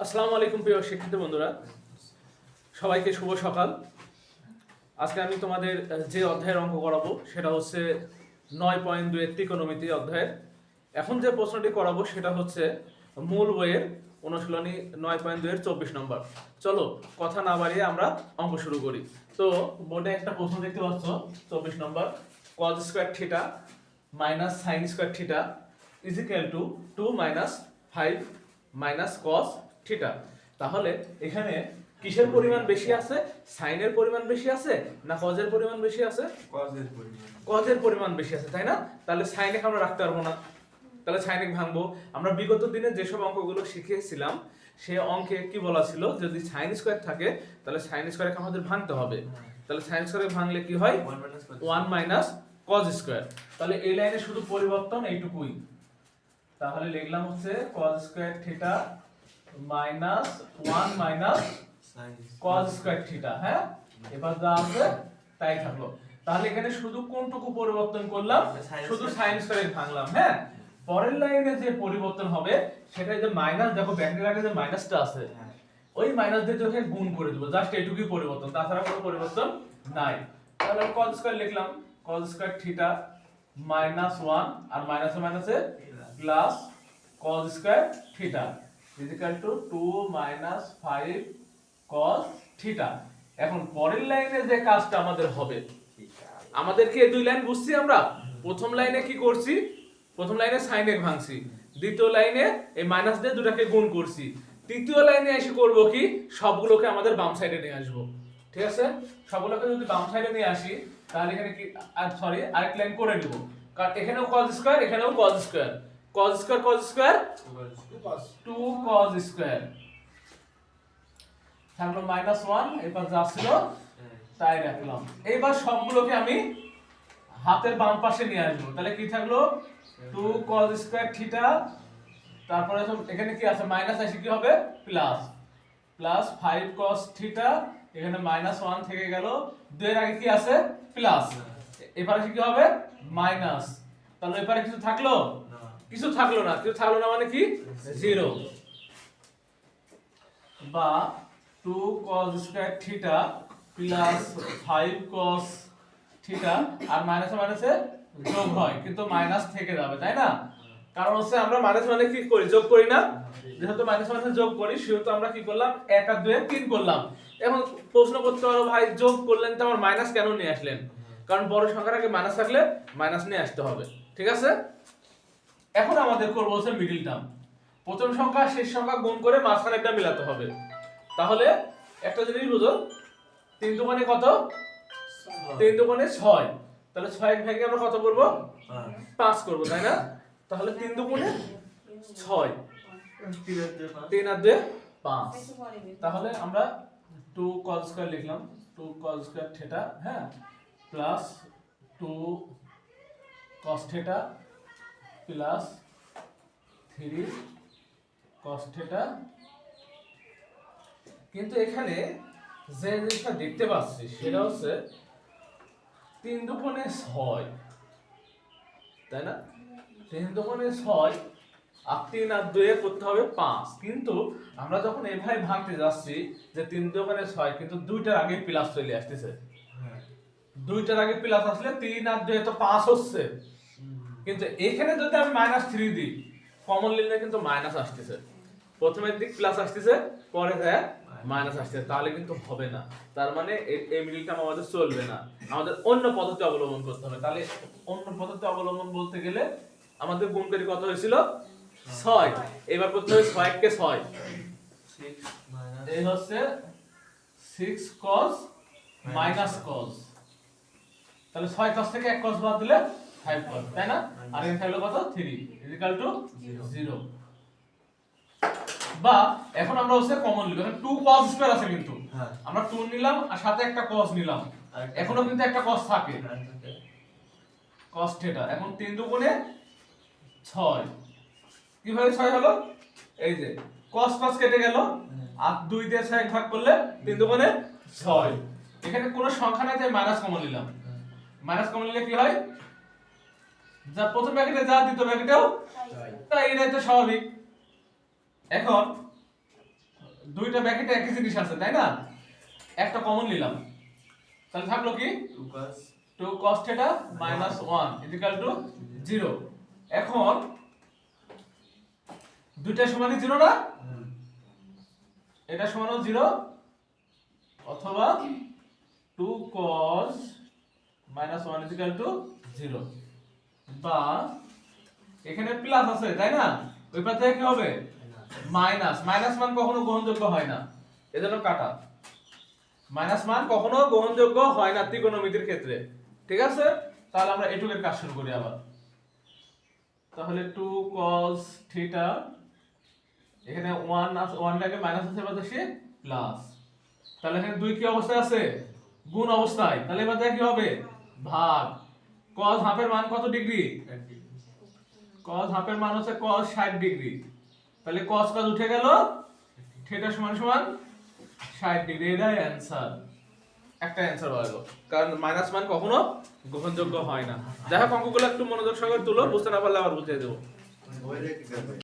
আসসালামু আলাইকুম প্রিয় শিক্ষার্থী বন্ধুরা, সবাইকে শুভ সকাল। আজকে আমি তোমাদের যে অধ্যায়ের অঙ্ক করাবো সেটা হচ্ছে 9.2 ত্রিকোণমিতি অধ্যায়ের। এখন যে প্রশ্নটি করাবো সেটা হচ্ছে মূল বইয়ের অনুশীলনী 9.2 এর 24 নম্বর। চলো কথা না বাড়িয়ে আমরা অঙ্ক শুরু করি। তো বোর্ডে একটা প্রশ্ন দেখতে পাচ্ছ 24 নম্বর, cos square theta minus sin square theta is equal to 2 minus 5 minus cos theta. তাহলে এখানে কিসের পরিমাণ বেশি আছে, সাইনের পরিমাণ বেশি আছে না কজের পরিমাণ বেশি আছে? কজের পরিমাণ বেশি আছে, তাই না? তাহলে সাইনে আমরা রাখতে পারবো না, তাহলে সাইনে ভাঙবো। আমরা বিগত দিনে যেসব অঙ্কগুলো শিখিয়েছিলাম সে অঙ্কে কি বলা ছিল, যদি সাইন স্কয়ার থাকে তাহলে সাইন স্কয়ারকে আমাদের ভাঙতে হবে। তাহলে সাইন স্কয়ারে ভাঙলে কি হয়? 1 মাইনাস cos স্কয়ার। তাহলে এই লাইনে শুধু পরিবর্তন এইটুকুই। তাহলে লিখলাম হচ্ছে cos square theta minus 1 minus cos square theta. হ্যাঁ, এবার যা আছে তাই থাকলো। তাহলে এখানে শুধু কোনটুকু পরিবর্তন করলাম? শুধু sin স্কয়ারে ভাঙলাম। হ্যাঁ, পরের লাইনে যে পরিবর্তন হবে সেটা যে মাইনাস, দেখো ব্র্যাকেটের আগে যে মাইনাসটা আছে ওই মাইনাস দিয়ে যখন গুণ করে দেব, জাস্ট এইটুকুই পরিবর্তন, তাছাড়া কোনো পরিবর্তন নাই। তাহলে cos স্কয়ার লিখলাম, cos স্কয়ার থিটা মাইনাস 1 আর মাইনাসে মাইনাসে plus cos square theta is equal to 2 minus 5 cos theta. এখন পরের লাইনে যে কাজটা আমাদের হবে, আমাদের কি এই দুই লাইন বুঝছি আমরা? প্রথম লাইনে কি করছি? প্রথম লাইনে sin এর ভাঙছি, দ্বিতীয় লাইনে এই মাইনাস দিয়ে দুটাকে গুণ করছি, তৃতীয় লাইনে এসে করব কি, সবগুলোকে আমাদের বাম সাইডে নিয়ে আসব। ঠিক আছে, সবগুলোকে যদি বাম সাইডে নিয়ে আসি তাহলে এখানে কি আরেক লাইন করে নিব, কারণ এখানেও cos স্কয়ার এখানেও cos square, cos square cos square 2 cos square থাকলো মাইনাস 1, এবার যা ছিল তাই রাখলাম। এইবার সবগুলোকে আমি হাতের বাম পাশে নিয়ে আসবো, তাহলে কি থাকলো 2 cos স্কয়ার থিটা, তারপরে এখানে কি আছে মাইনাস আছে, কি হবে প্লাস, প্লাস 5 cos থিটা, এখানে মাইনাস 1 থেকে গেল, 2 এর আগে কি আছে প্লাস, এবারে কি হবে মাইনাস। তাহলে এবারে কিছু থাকলো? কিছু থাকলো না। কিছু থাকলো না মানে কি 0, বা 2 cos square theta plus 5 cos theta, আর মাইনাসে মাইনাসে যোগ হয় কিন্তু মাইনাস থেকে যাবে, তাই না? কারণ হচ্ছে আমরা মাইনাস মানে কি করি, যোগ করি না। যেহেতু মাইনাস মাইনাসে যোগ করি সেহেতু আমরা কি করলাম 1 আর 2 এর 3 করলাম। এখন প্রশ্ন করতে পারো, ভাই যোগ করলেন তো আমার মাইনাস কেন নিয়ে আসলেন? কারণ বড় সংখ্যার আগে মাইনাস থাকলে মাইনাস নিয়ে আসতে হবে। ঠিক আছে, এখন আমাদের করব হচ্ছে মিডল টার্ম। প্রথম সংখ্যা শেষ সংখ্যা গুণ করে মাঝখানেরটা মিলাতে হবে। তাহলে একটা জিনিস বুঝো, 3 দুগুণে কত? 3 দুগুণে 6, তাহলে 6 ভেঙে আমরা কত করব? 5 করব, তাই না? তাহলে 3 দুগুণে 6, 3 আর 2 5। তাহলে আমরা 2 cos স্কয়ার লিখলাম, 2 cos স্কয়ার থিটা, হ্যাঁ, plus 2 cos theta plus 3 cos theta. কিন্তু এখানে যে জিনিসটা দেখতে পাচ্ছি সেটা হচ্ছে 3 দুগুণে 6, তাই না? 3 দুগুণে 6 আর 3 আর 2 এ করতে হবে 5। কিন্তু আমরা যখন এভাবে ভাঙতে যাচ্ছি যে 3 দুগুণে 6, কিন্তু দুইটার আগে প্লাস চলে আসতেছে। দুইটার আগে প্লাস আসলে 3 আর 2 এ তো 5 হচ্ছে, কিন্তু এখানে যদি আমি -3 দিই, কমন নিলে কিন্তু মাইনাস আসতেছে। প্রথমের দিক প্লাস আসতেছে, পরে যায় মাইনাস আসতেছে, তাহলে কিন্তু হবে না। তার মানে এই মিডল টার্ম আমাদের চলবে না, আমাদের অন্য পদ্ধতি অবলম্বন করতে হবে। তাহলে অন্য পদ্ধতি অবলম্বন বলতে গেলে আমাদের গুণকারী কত হয়েছিল 6, এবার করতে হবে 6 কে 6, এই হচ্ছে 6 cos মাইনাস cos। তাহলে 6 cos থেকে 1 cos বাদ দিলে 5 cos, তাই না? আর এখানে থাকলো কত 3 ইকুয়াল টু 0। বা এখন আমরা হচ্ছে কমন নিব, এখানে 2 cos স্কয়ার আছে কিন্তু আমরা 2 নিলাম আর সাথে একটা cos নিলাম, এখনো কিন্তু একটা cos থাকে, cos থিটা। এখন 3 দুগুণে 6, কিভাবে 6 হলো? এই যে cos cos কেটে গেল, আর 2 দিয়ে 6 ভাগ করলে 3 দুগুণে 6। এখানে কোনো সংখ্যা নাই তাই মাইনাস কমন নিলাম, মাইনাস কমন নিলে কি হয়, যা প্রথম ব্র্যাকেটে যা দ্বিতীয় ব্র্যাকেটেও তাই, এটাই তো স্বাভাবিক। এখন দুইটা ব্র্যাকেটে একই জিনিস আছে তাই না, একটা কমন নিলাম, তাহলে থাকলো কি 2 cos θ minus 1 equal to 0। এখন দুইটা সমানই 0 না, এটা সমানও 0 অথবা 2 cos minus 1 equal to 0, বা এখানে প্লাস আছে তাই না, ওই পাশে থেকে কি হবে মাইনাস, মাইনাস মান কখনো গ্রহণযোগ্য হয় না, এজন্য কাটা, মাইনাস মান কখনো গ্রহণযোগ্য হয় না ত্রিকোণমিতির ক্ষেত্রে। ঠিক আছে, তাহলে আমরা এটুকের কাজ শুরু করি আবার। তাহলে 2 cos θ, এখানে 1 আছে, 1 টাকে মাইনাস আছে এবার সে প্লাস, তাহলে এখানে 2 কি অবস্থায় আছে, গুণ অবস্থায়, তাহলে এবার কি হবে ভাগ, cos হাফের মান কত ডিগ্রি, cos হাফের মান হচ্ছে cos 60 ডিগ্রি, তাহলে cos কাজ উঠে গেল, θ সমান সমান 60 ডিগ্রি, এটাই অ্যানসার, একটা অ্যানসার হলো, কারণ মাইনাস মান কখনো গ্রহণযোগ্য হয় না। যাই হোক অঙ্কগুলো একটু মনোযোগ সহকারে তুলো, বুঝতে না পারলে আবার বুঝিয়ে দেবো।